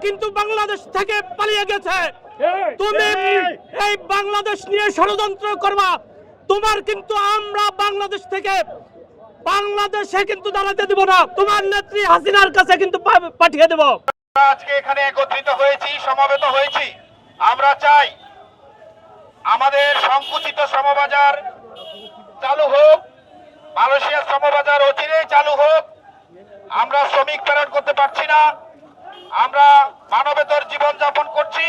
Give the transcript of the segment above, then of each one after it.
কিন্তু বাংলাদেশ থেকে পালিয়ে গেছে। তুমি এই বাংলাদেশ নিয়ে ষড়যন্ত্র করবা, তোমার কিন্তু আমরা বাংলাদেশ থেকে বাংলাদেশে কিন্তু দাঁড়াতে দেব না, তোমার নেত্রী হাসিনার কাছে কিন্তু পাঠিয়ে দেব। আজকে এখানে একত্রিত হয়েছি, সমবেত হয়েছি। আমরা চাই আমাদের সংকুচিত শ্রমবাজার চালু হোক, মালয়েশিয়ার শ্রমবাজার অচিরেই চালু হোক। আমরা শ্রমিক প্রেরণ করতে পারছি না, আমরা মানবেতর জীবনযাপন করছি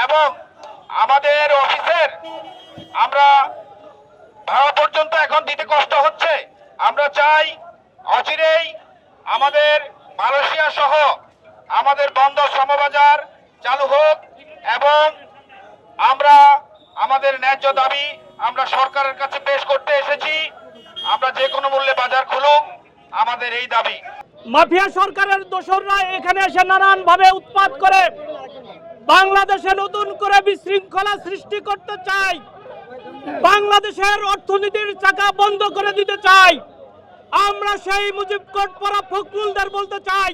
এবং আমাদের অফিসের আমরা ভাড়া পর্যন্ত এখন দিতে কষ্ট হচ্ছে। আমরা চাই অচিরেই আমাদের মালয়েশিয়া সহ আমাদের বন্ধ শ্রমবাজার চালু হোক এবং আমরা আমাদের ন্যায্য দাবি আমরা সরকারের কাছে পেশ করতে এসেছি। আমরা যে কোনো মূল্যে বাজার খুলুক, আমাদের এই দাবি। মাফিয়া সরকারের দোসররা এখানে এসে নানান ভাবে উৎপাত করে বাংলাদেশে নতুন করে বিশৃঙ্খলা সৃষ্টি করতে চায়, বাংলাদেশের অর্থনীতির চাকা বন্ধ করে দিতে চায়। আমরা সেই মুজিব কোট পরা ফখরুলদের বলতে চাই,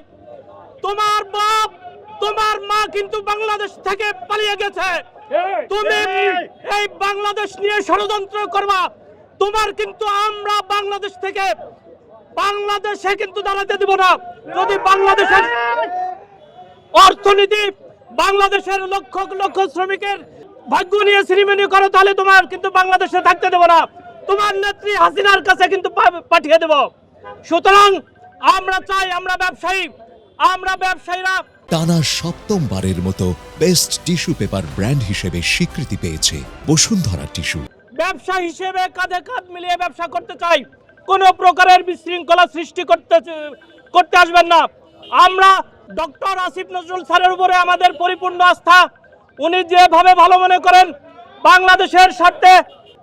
তোমার বাপ তোমার মা কিন্তু বাংলাদেশ থেকে পালিয়ে গেছে। তুমি এই বাংলাদেশ নিয়ে ষড়যন্ত্র করবা, তোমার কিন্তু আমরা বাংলাদেশ থেকে বাংলাদেশে কিন্তু দাঁড়াতে দেব না। যদি বাংলাদেশের অর্থনীতি বাংলাদেশের লক্ষ লক্ষ শ্রমিকের ভাগ্য নিয়ে শ্রীমণি করো, তাহলে তোমার কিন্তু বাংলাদেশে থাকতে দেব না, তোমার নেত্রী হাসিনার কাছে কিন্তু পাঠিয়ে দেব। সুতরাং আমরা চাই, আমরা ব্যবসায়ীরা টানা সপ্তমবারের মতো বেস্ট টিস্যু পেপার ব্র্যান্ড হিসেবে স্বীকৃতি পেয়েছে বসুন্ধরা টিস্যু। ব্যবসা হিসেবে কাঁধে কাঁধ মিলিয়ে ব্যবসা করতে চাই, কোনো প্রকারের বিশৃঙ্খলা সৃষ্টি করতে আসবেন না। আমরা ডক্টর আসিফ নজরুল স্যারের উপরে আমাদের পরিপূর্ণ আস্থা। উনি যেভাবে ভালো মনে করেন বাংলাদেশের স্বার্থে,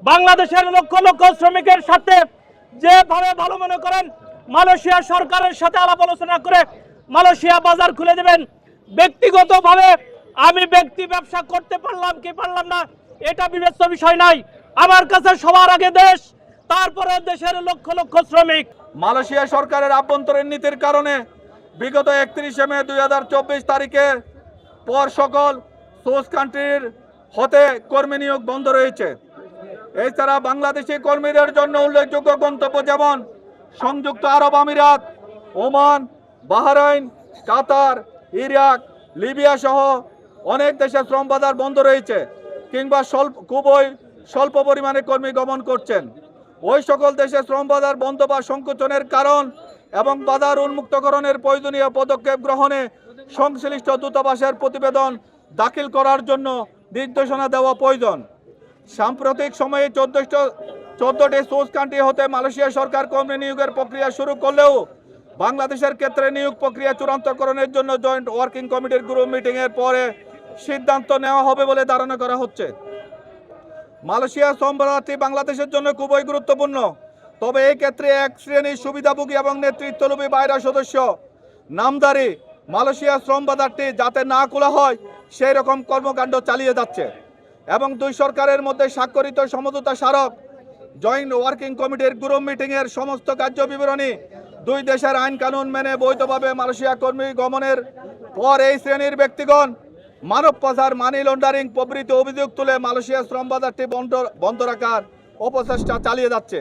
বাংলাদেশের লক্ষ লক্ষ শ্রমিকের স্বার্থে যেভাবে ভালো মনে করেন মালয়েশিয়া সরকারের সাথে আলাপ আলোচনা করে মালয়েশিয়া বাজার খুলে দেবেন। ব্যক্তিগতভাবে আমি ব্যবসা করতে পারলাম কি পারলাম না এটা বিবেচ্য বিষয় নাই। আমার কাছে সবার আগে দেশ, তারপরে দেশের লক্ষ লক্ষ শ্রমিক। মালয়েশিয়া সরকারের আভ্যন্তরীণ নীতির কারণে বিগত 31 মে 2024 তারিখের পর সকল সোর্স কান্ট্রির হতে কর্মী নিয়োগ বন্ধ রয়েছে। এছাড়া বাংলাদেশি কর্মীদের জন্য উল্লেখযোগ্য গন্তব্য যেমন সংযুক্ত আরব আমিরাত, ওমান, বাহরাইন, কাতার, ইরাক, লিবিয়া সহ অনেক দেশে শ্রম বাজার বন্ধ রয়েছে কিংবা খুবই স্বল্প পরিমাণে কর্মী গমন করছেন। ওই সকল দেশে শ্রম বাজার বন্ধ বা সংকোচনের কারণ এবং বাজার উন্মুক্তকরণের প্রয়োজনীয় পদক্ষেপ গ্রহণে সংশ্লিষ্ট দূতাবাসের প্রতিবেদন দাখিল করার জন্য নির্দেশনা দেওয়া প্রয়োজন। সাম্প্রতিক সময়ে 14টি সোর্স কান্ট্রি হতে মালয়েশিয়া সরকার কর্মী নিয়োগের প্রক্রিয়া শুরু করলেও বাংলাদেশের ক্ষেত্রে নিয়োগ প্রক্রিয়া চূড়ান্তকরণের জন্য জয়েন্ট ওয়ার্কিং কমিটির গ্রুপ মিটিংয়ের পরে সিদ্ধান্ত নেওয়া হবে বলে ধারণা করা হচ্ছে। মালয়েশিয়ার শ্রম বাজারটি বাংলাদেশের জন্য খুবই গুরুত্বপূর্ণ, তবে এই ক্ষেত্রে এক শ্রেণীর সুবিধাভোগী এবং নেতৃত্বলোভী বাইরা সদস্য নামদারি মালয়েশিয়ার শ্রম বাজারটি যাতে না খোলা হয় সেই রকম কর্মকাণ্ড চালিয়ে যাচ্ছে এবং দুই সরকারের মধ্যে স্বাক্ষরিত সমঝোতা স্মারক জয়েন্ট ওয়ার্কিং কমিটির গ্রুপ মিটিংয়ের সমস্ত কার্য বিবরণী দুই দেশের আইন কানুন মেনে বৈধভাবে মালয়েশিয়া কর্মী গমনের পর এই শ্রেণীর ব্যক্তিগণ মানব পাচার, মানি লন্ডারিং প্রভৃতি অভিযোগ তুলে মালয়েশিয়া শ্রম বাজারটি বন্ধ রাখার অপচেষ্টা চালিয়ে যাচ্ছে।